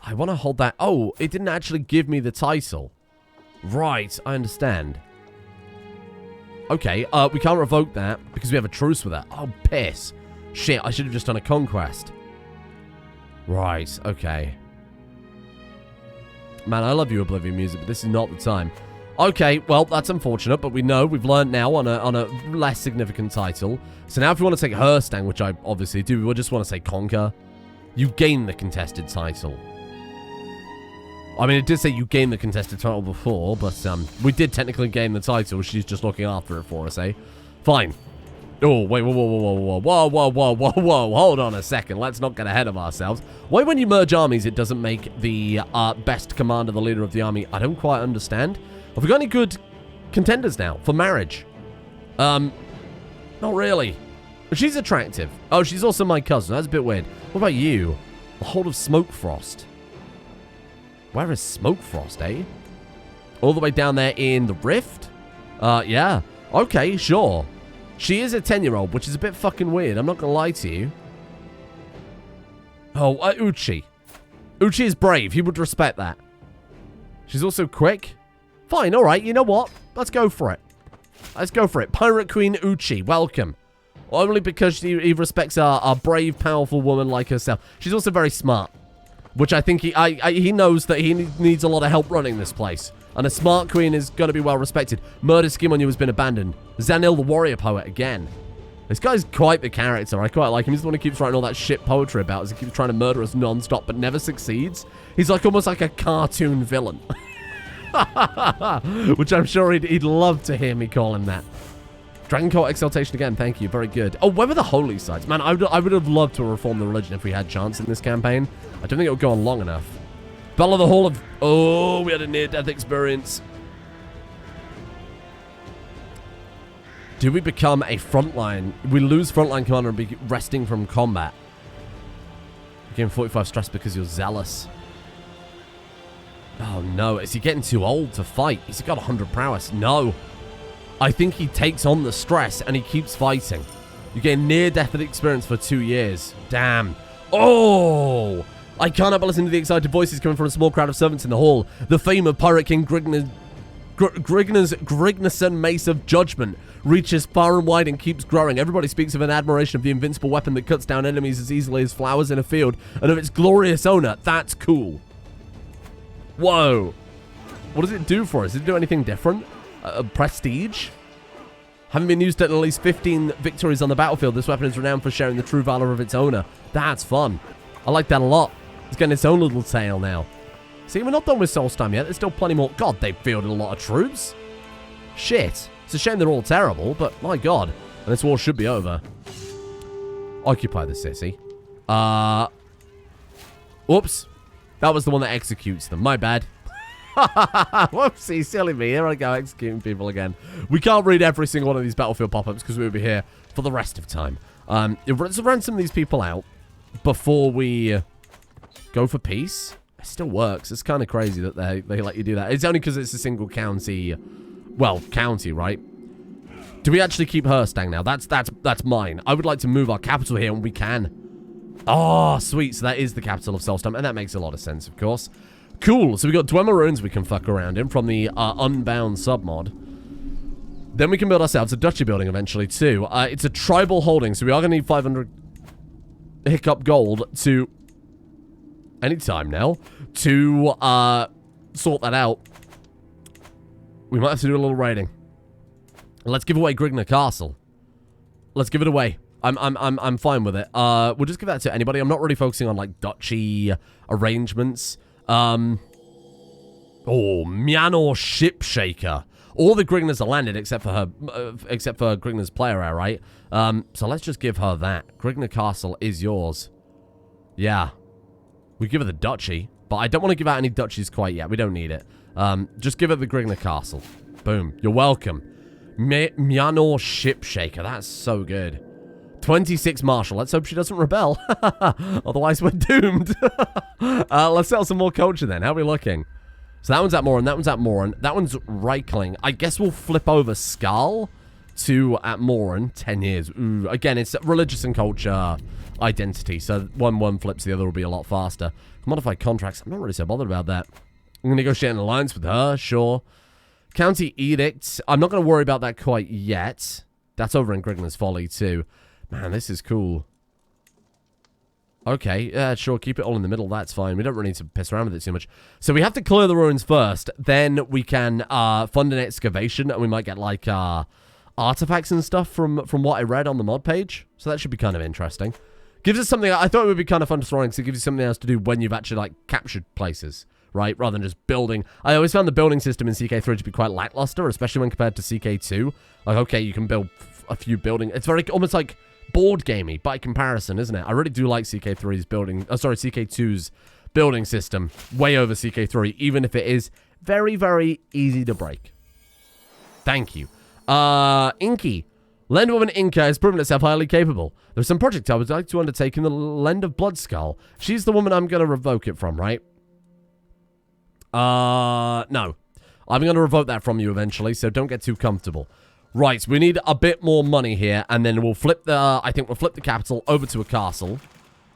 I want to hold that. Oh, it didn't actually give me the title. Right, I understand. Okay, we can't revoke that because we have a truce with that. Oh, piss. Shit, I should have just done a conquest. Right, okay. Man, I love you, Oblivion Music, but this is not the time. Okay, well, that's unfortunate, but we know, we've learned now on a less significant title. So now if we want to take Herstang, which I obviously do, we just want to say Conquer. You gain the contested title. I mean, it did say you gained the contested title before, but we did technically gain the title. She's just looking after it for us, eh? Fine. Oh, wait, whoa. Hold on a second. Let's not get ahead of ourselves. Why when you merge armies, it doesn't make the best commander the leader of the army? I don't quite understand. Have we got any good contenders now for marriage? Not really. She's attractive. Oh, she's also my cousin. That's a bit weird. What about you? The Hold of Smokefrost. Where is Smokefrost, eh? All the way down there in the Rift? Yeah. Okay, sure. She is a 10-year-old, which is a bit fucking weird. I'm not gonna lie to you. Oh, Uchi. Uchi is brave. He would respect that. She's also quick. Fine, alright. You know what? Let's go for it. Let's go for it. Pirate Queen Uchi, welcome. Only because he respects a brave, powerful woman like herself. She's also very smart. Which I think he knows that he needs a lot of help running this place. And a smart queen is going to be well respected. Murder scheme on you has been abandoned. Zanil the warrior poet again. This guy's quite the character. I quite like him. He's the one who keeps writing all that shit poetry about us. He keeps trying to murder us non-stop but never succeeds. He's like almost like a cartoon villain. Which I'm sure he'd love to hear me call him that. Dragon Court Exaltation again, thank you, very good. Oh, where were the holy sites? Man, I would have loved to reform the religion if we had chance in this campaign. I don't think it would go on long enough. Bell of the Hall of... Oh, we had a near-death experience. Do we become a frontline? We lose frontline commander and be resting from combat. You gain 45 stress because you're zealous. Oh no, is he getting too old to fight? He's got 100 prowess. No. I think he takes on the stress and he keeps fighting. You gain near-death experience for 2 years. Damn. Oh! I can't help but listen to the excited voices coming from a small crowd of servants in the hall. The fame of Pirate King Grignr's Grignerson Mace of Judgment reaches far and wide and keeps growing. Everybody speaks of an admiration of the invincible weapon that cuts down enemies as easily as flowers in a field, and of its glorious owner. That's cool. Whoa. What does it do for us? Does it do anything different? Prestige? Having been used at least 15 victories on the battlefield, this weapon is renowned for sharing the true valor of its owner. That's fun. I like that a lot. It's getting its own little tail now. See, we're not done with Solstheim yet. There's still plenty more. God, they've fielded a lot of troops. Shit. It's a shame they're all terrible, but my god. And this war should be over. Occupy the city. Whoops. That was the one that executes them. My bad. Whoopsie, silly me. Here I go, executing people again. We can't read every single one of these battlefield pop-ups because we'll be here for the rest of time. Let's ransom these people out before we go for peace. It still works. It's kind of crazy that they let you do that. It's only because it's a single county. Well, county, right? Do we actually keep Herstang now? That's mine. I would like to move our capital here when we can. Oh, sweet. So that is the capital of Solstheim, and that makes a lot of sense, of course. Cool. So we got Dwemer ruins we can fuck around in from the Unbound submod. Then we can build ourselves a duchy building eventually, too. It's a tribal holding, so we are going to need 500 hiccup gold to... anytime now to sort that out. We might have to do a little raiding. Let's give away Grignr Castle. Let's give it away. I'm fine with it. We'll just give that to anybody. I'm not really focusing on like duchy arrangements. Oh, Myanor Shipshaker. All the Grigners are landed except for her, except for Grignr's player heir, right? So let's just give her that. Grignr Castle is yours. Yeah. We give her the duchy, but I don't want to give out any duchies quite yet. We don't need it. Just give her the Grignr Castle. Boom. You're welcome. Myanor Shipshaker. That's so good. 26 Marshal. Let's hope she doesn't rebel. Otherwise, we're doomed. Let's sell some more culture then. How are we looking? So that one's at Moran. That one's at Moran. That one's Reichling. I guess we'll flip over Skal to at Moran. 10 years. Ooh. Again, it's religious and culture identity. So one flips, the other will be a lot faster. Modify contracts. I'm not really so bothered about that. I'm going to negotiate an alliance with her. Sure. County Edicts. I'm not going to worry about that quite yet. That's over in Grignr's Folly too. Man, this is cool. Okay, yeah, sure, keep it all in the middle, that's fine. We don't really need to piss around with it too much. So we have to clear the ruins first, then we can fund an excavation, and we might get, like, artifacts and stuff from what I read on the mod page. So that should be kind of interesting. Gives us something, I thought it would be kind of fun to throw in, because it gives you something else to do when you've actually, like, captured places, right? Rather than just building. I always found the building system in CK3 to be quite lackluster, especially when compared to CK2. Like, okay, you can build a few buildings. It's very, almost like board gamey by comparison, isn't it? I really do like CK3's building, CK2's building system way over CK3, even if it is very, very easy to break. Thank you. Inky. Lendwoman Inka has proven itself highly capable. There's some project I would like to undertake in the Lend of Bloodskull. She's the woman I'm going to revoke it from, right? No. I'm going to revoke that from you eventually, so don't get too comfortable. Right, we need a bit more money here, and then we'll flip the, I think we'll flip the capital over to a castle.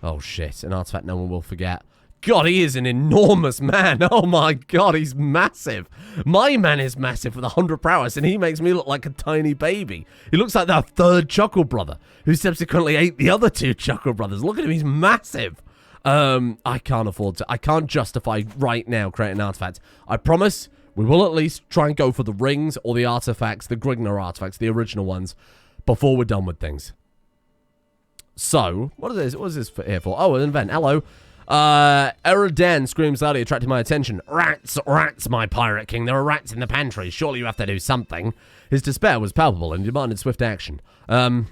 Oh, shit, an artifact no one will forget. God, he is an enormous man. Oh, my God, he's massive. My man is massive with 100 prowess, and he makes me look like a tiny baby. He looks like that third Chuckle brother, who subsequently ate the other two Chuckle brothers. Look at him, he's massive. I can't afford to, I can't justify right now creating an artifact. I promise we will at least try and go for the rings or the artifacts, the Grignr artifacts, the original ones, before we're done with things. So, what is this? What is this here for? Oh, an event. Hello. Eridan screams loudly, attracting my attention. Rats, rats, my pirate king. There are rats in the pantry. Surely you have to do something. His despair was palpable and demanded swift action. A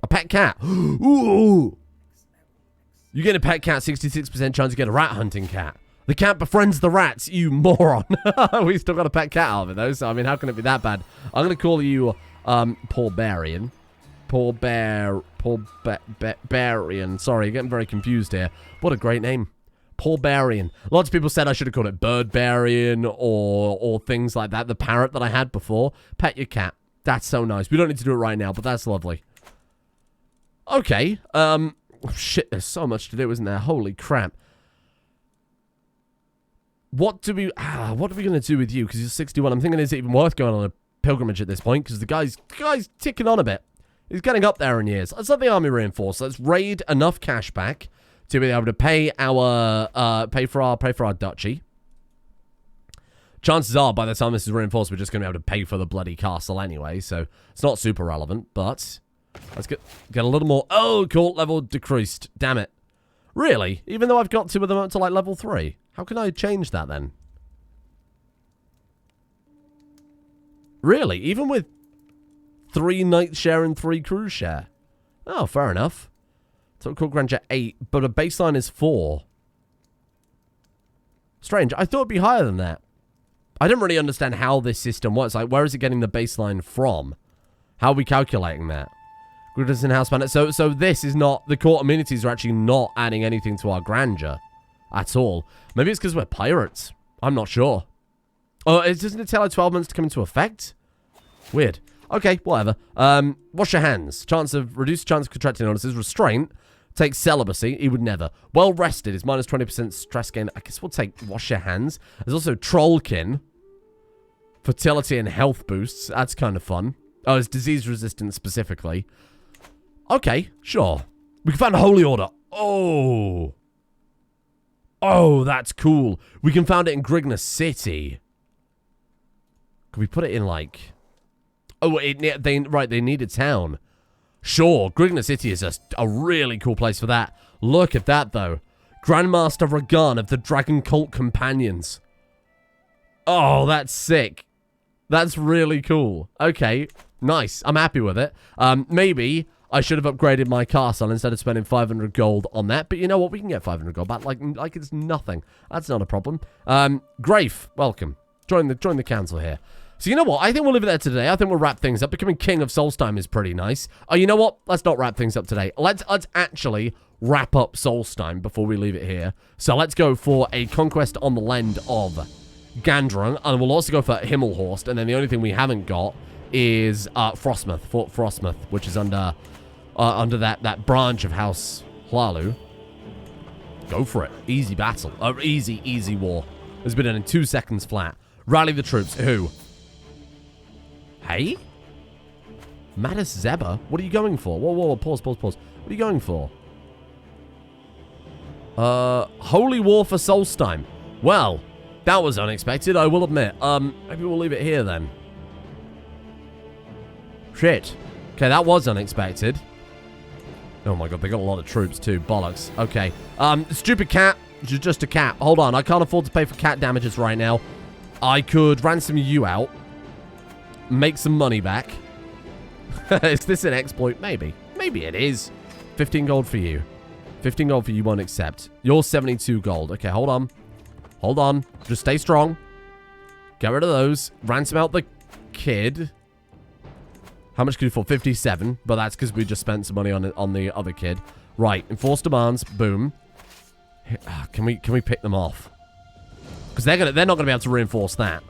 pet cat. Ooh. You get a pet cat, 66% chance to get a rat hunting cat. The cat befriends the rats, you moron. We still got a pet cat out of it, though, so, I mean, how can it be that bad? I'm going to call you Paul Barian. Paul Barian. Sorry, getting very confused here. What a great name. Paul Barian. Lots of people said I should have called it Bird Barian or things like that. The parrot that I had before. Pet your cat. That's so nice. We don't need to do it right now, but that's lovely. Okay. Shit, there's so much to do, isn't there? Holy crap. What are we going to do with you? Because you're 61. I'm thinking, is it even worth going on a pilgrimage at this point? Because the guy's ticking on a bit. He's getting up there in years. Let's let the army reinforce. Let's raid enough cash back to be able to pay our pay for our duchy. Chances are, by the time this is reinforced, we're just going to be able to pay for the bloody castle anyway. So it's not super relevant. But let's get a little more. Oh, court level decreased. Damn it. Really? Even though I've got 2 of them up to like level 3. How can I change that then? Really? Even with 3 knight share and 3 cruise share? Oh, fair enough. So court grandeur 8, but a baseline is 4. Strange. I thought it'd be higher than that. I don't really understand how this system works. Like, where is it getting the baseline from? How are we calculating that? Grignr's in-house banner. So this is not... The court amenities are actually not adding anything to our grandeur at all. Maybe it's because we're pirates. I'm not sure. Oh, doesn't it tell like 12 months to come into effect? Weird. Okay, whatever. Wash your hands. Reduced chance of contracting illnesses. Restraint. Take celibacy. He would never. Well rested is minus 20% stress gain. I guess we'll take wash your hands. There's also trollkin. Fertility and health boosts. That's kind of fun. Oh, it's disease resistance specifically. Okay, sure. We can find a holy order. Oh. Oh, that's cool. We can find it in Grignr City. Could we put it in like... Oh, they need a town. Sure, Grignr City is a really cool place for that. Look at that, though. Grandmaster Ragan of the Dragon Cult Companions. Oh, that's sick. That's really cool. Okay, nice. I'm happy with it. Maybe I should have upgraded my castle instead of spending 500 gold on that. But you know what? We can get 500 gold back like it's nothing. That's not a problem. Grafe, welcome. Join the council here. So you know what? I think we'll leave it there today. I think we'll wrap things up. Becoming king of Solstheim is pretty nice. Oh, you know what? Let's not wrap things up today. Let's actually wrap up Solstheim before we leave it here. So let's go for a conquest on the land of Gandrung, and we'll also go for Himmelhorst. And then the only thing we haven't got is Frostmouth, Fort Frostmouth, which is under that branch of House Hlalu. Go for it. Easy battle. Easy war. It's been done in 2 seconds flat. Rally the troops. Who? Hey? Mattis Zeba? What are you going for? Whoa, pause. What are you going for? Holy War for Solstheim. Well, that was unexpected, I will admit. Maybe we'll leave it here then. Shit. Okay, that was unexpected. Oh my god, they got a lot of troops too. Bollocks. Okay. Stupid cat. Just a cat. Hold on, I can't afford to pay for cat damages right now. I could ransom you out. Make some money back. Is this an exploit? Maybe. Maybe it is. 15 gold for you. 15 gold for you won't accept. You're 72 gold. Okay, hold on. Hold on. Just stay strong. Get rid of those. Ransom out the kid. How much can you afford? 57. But that's because we just spent some money on the other kid. Right. Enforce demands. Boom. Can we pick them off? Because they're not gonna be able to reinforce that.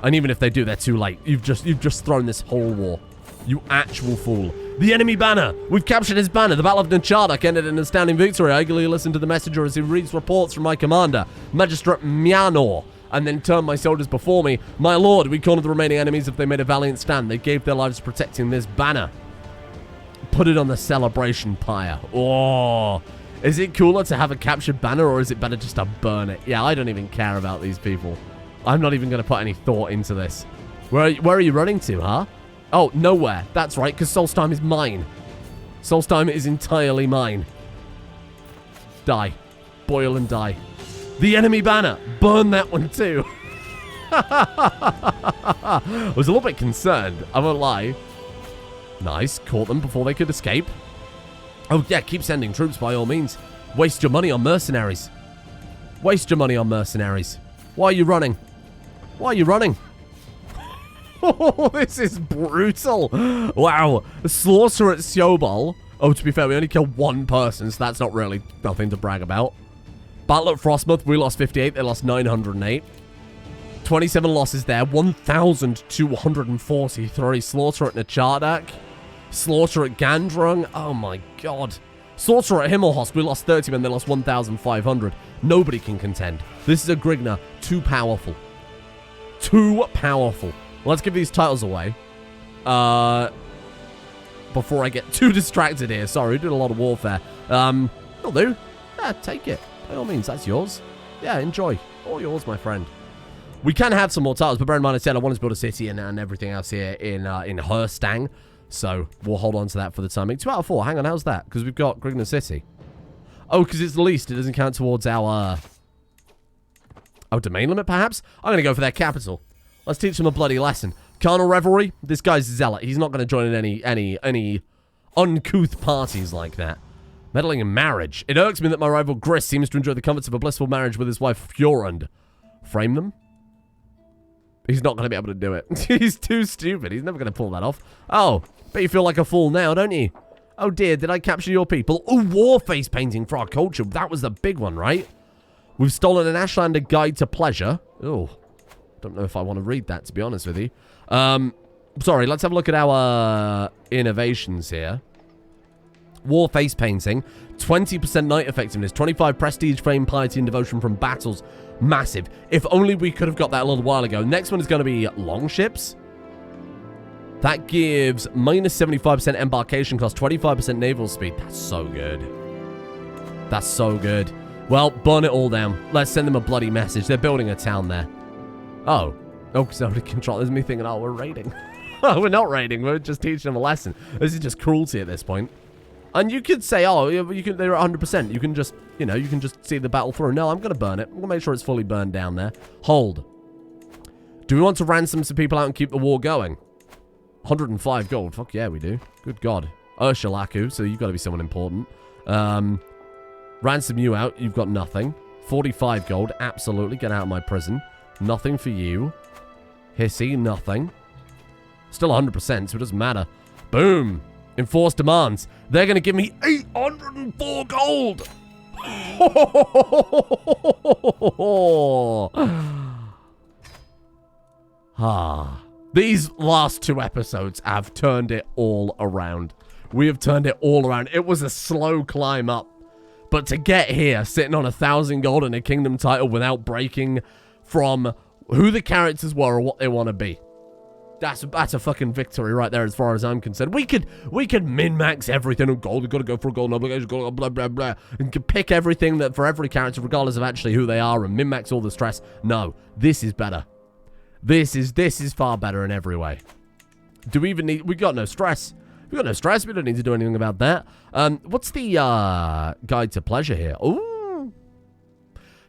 And even if they do, they're too late. You've just thrown this whole war. You actual fool. The enemy banner! We've captured his banner. The Battle of Nachardak ended in an astounding victory. I eagerly listened to the messenger as he reads reports from my commander, Magistrate Myanor, and then turned my soldiers before me. My lord, we cornered the remaining enemies if they made a valiant stand. They gave their lives protecting this banner. Put it on the celebration pyre. Oh, is it cooler to have a captured banner, or is it better just to burn it? Yeah, I don't even care about these people. I'm not even going to put any thought into this. Where are you running to, huh? Oh, nowhere. That's right, because Solstheim is mine. Solstheim is entirely mine. Die. Boil and die. The enemy banner. Burn that one too. I was a little bit concerned. I won't lie. Nice. Caught them before they could escape. Oh, yeah. Keep sending troops by all means. Waste your money on mercenaries. Waste your money on mercenaries. Why are you running? Why are you running? Oh, this is brutal. Wow. Slaughter at Siobol. Oh, to be fair, we only killed one person, so that's not really nothing to brag about. Battle at Frostmoth, we lost 58. They lost 908. 27 losses there. 1,243. Slaughter at Nachardak. Slaughter at Gandrung. Oh, my God. Slaughter at Himmelhost, we lost 30 men. They lost 1,500. Nobody can contend. This is a Grignr. Too powerful. Too powerful. Let's give these titles away. Before I get too distracted here. Sorry, we did a lot of warfare. Will do. Yeah, take it. By all means, that's yours. Yeah, enjoy. All yours, my friend. We can have some more titles, but bear in mind I said I wanted to build a city and everything else here in Herstang. So we'll hold on to that for the time being. 2 out of 4. Hang on, how's that? Because we've got Grignr City. Oh, because it's the least. It doesn't count towards our... domain limit, perhaps? I'm going to go for their capital. Let's teach them a bloody lesson. Carnal Revelry. This guy's zealot. He's not going to join in any uncouth parties like that. Meddling in marriage. It irks me that my rival Gris seems to enjoy the comforts of a blissful marriage with his wife Fjorund. Frame them? He's not going to be able to do it. He's too stupid. He's never going to pull that off. Oh, bet you feel like a fool now, don't you? Oh dear, did I capture your people? Oh, war face painting for our culture. That was the big one, right? We've stolen an Ashlander Guide to Pleasure. Oh, don't know if I want to read that, to be honest with you. Sorry, let's have a look at our innovations here. War face painting, 20% night effectiveness, 25 prestige, fame, piety, and devotion from battles. Massive. If only we could have got that a little while ago. Next one is going to be longships. That gives minus 75% embarkation cost, 25% naval speed. That's so good. That's so good. Well, burn it all down. Let's send them a bloody message. They're building a town there. Oh, because they already control. There's me thinking, oh, we're raiding. Oh, we're not raiding. We're just teaching them a lesson. This is just cruelty at this point. And you could say, oh, you can. They're 100%. You can just, you know, you can just see the battle through. No, I'm going to burn it. I'm going to make sure it's fully burned down there. Hold. Do we want to ransom some people out and keep the war going? 105 gold. Fuck yeah, we do. Good God. Urshalaku, so you've got to be someone important. Ransom you out. You've got nothing. 45 gold. Absolutely. Get out of my prison. Nothing for you. Hissy, nothing. Still 100%, so it doesn't matter. Boom. Enforced demands. They're going to give me 804 gold. These last 2 episodes have turned it all around. We have turned it all around. It was a slow climb up. But to get here, sitting on 1,000 gold and a kingdom title without breaking from who the characters were or what they want to be. That's a fucking victory right there as far as I'm concerned. We could min-max everything. Oh, gold, we've got to go for a gold obligation, blah, blah, blah. And could pick everything that for every character, regardless of actually who they are, and min-max all the stress. No, this is better. This is far better in every way. Do we even need... We got no stress. We got no stress. We don't need to do anything about that. What's the guide to pleasure here? Ooh.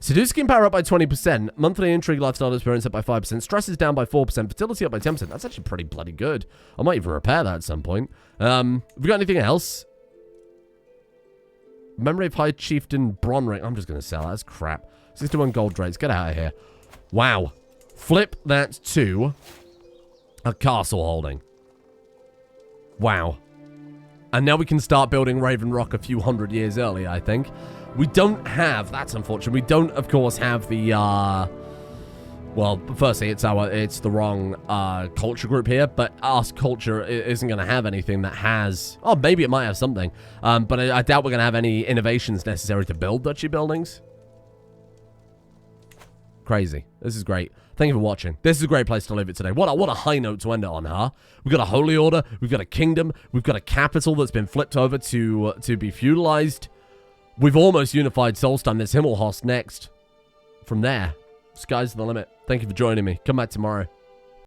Seduce can power up by 20%. Monthly intrigue lifestyle experience up by 5%. Stress is down by 4%. Fertility up by 10%. That's actually pretty bloody good. I might even repair that at some point. Have we got anything else? Memory of High Chieftain Bronring. I'm just going to sell that. That's crap. 61 gold rates. Get out of here. Wow. Flip that to a castle holding. Wow. And now we can start building Raven Rock a few hundred years early, I think. We don't have, that's unfortunate, we don't, of course, have the, well, firstly, it's the wrong, culture group here, but our culture isn't going to have anything that has, oh, maybe it might have something, but I doubt we're going to have any innovations necessary to build duchy buildings. Crazy. This is great. Thank you for watching. This is a great place to leave it today. What a high note to end it on, huh? We've got a holy order, we've got a kingdom, we've got a capital that's been flipped over to be feudalized. We've almost unified Solstheim. There's Himmelhost next. From there, sky's the limit. Thank you for joining me. Come back tomorrow.